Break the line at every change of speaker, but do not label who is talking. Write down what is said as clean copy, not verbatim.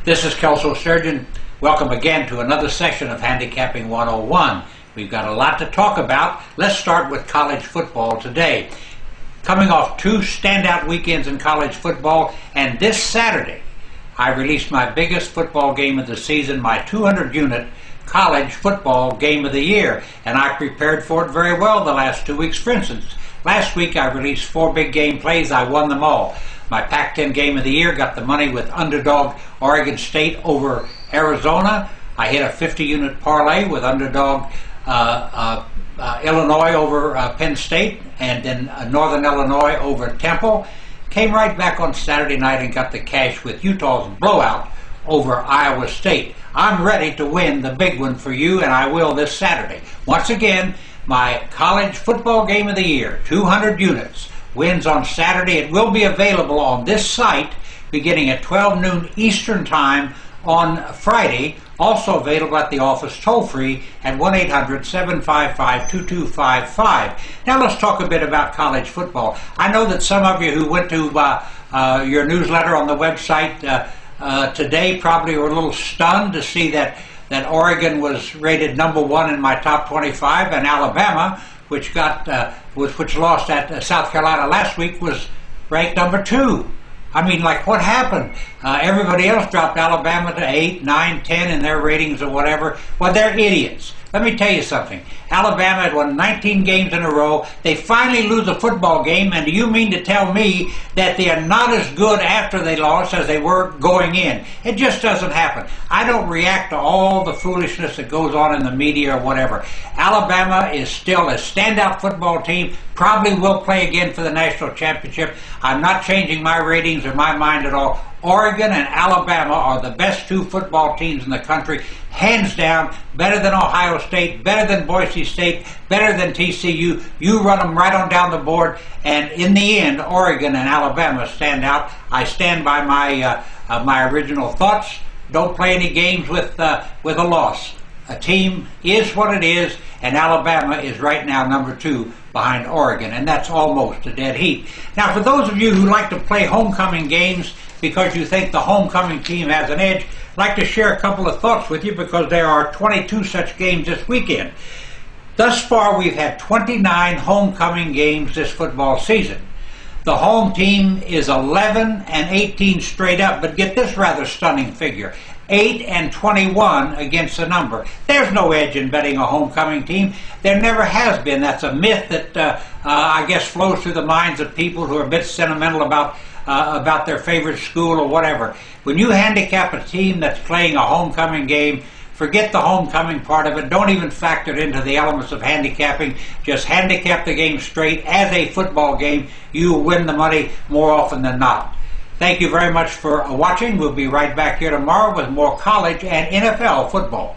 This is Kelso Surgeon. Welcome again to another session of Handicapping 101. We've got a lot to talk about. Let's start with college football today. Coming off two standout weekends in college football, and this Saturday I released my biggest football game of the season, my 200-unit college football game of the year, and I prepared for it very well the last 2 weeks. For instance, last week I released 4 big game plays. I won them all. My Pac-10 game of the year got the money with underdog Oregon State over Arizona. I hit a 50-unit parlay with underdog Illinois over Penn State, and then Northern Illinois over Temple. Came right back on Saturday night and got the cash with Utah's blowout over Iowa State. I'm ready to win the big one for you, and I will this Saturday. Once again, my college football game of the year, 200 units, wins on Saturday. It will be available on this site beginning at 12 noon Eastern Time on Friday. Also available at the office toll-free at 1-800-755-2255. Now let's talk a bit about college football. I know that some of you who went to your newsletter on the website today probably were a little stunned to see that Oregon was rated #1 in my top 25, and Alabama, which lost at South Carolina last week, was ranked #2. I mean, like, what happened? Everybody else dropped Alabama to 8, 9, 10 in their ratings or whatever. Well, they're idiots. Let me tell you something. Alabama had won 19 games in a row. They finally lose a football game, and do you mean to tell me that they are not as good after they lost as they were going in? It just doesn't happen. I don't react to all the foolishness that goes on in the media or whatever. Alabama is still a standout football team, probably will play again for the national championship. I'm not changing my ratings or my mind at all. Oregon and Alabama are the best 2 football teams in the country, hands down. Better than Ohio State, better than Boise State, better than TCU. You run them right on down the board, and in the end, Oregon and Alabama stand out. I stand by my original thoughts. Don't play any games with a loss. A team is what it is, and Alabama is right now #2 behind Oregon, and that's almost a dead heat. Now, for those of you who like to play homecoming games because you think the homecoming team has an edge, I'd like to share a couple of thoughts with you because there are 22 such games this weekend. Thus far, we've had 29 homecoming games this football season. The home team is 11-18 straight up, but get this rather stunning figure. 8-21 against the number. There's no edge in betting a homecoming team. There never has been. That's a myth that I guess flows through the minds of people who are a bit sentimental about their favorite school or whatever. When you handicap a team that's playing a homecoming game, forget the homecoming part of it. Don't even factor it into the elements of handicapping. Just handicap the game straight as a football game. You will win the money more often than not. Thank you very much for watching. We'll be right back here tomorrow with more college and NFL football.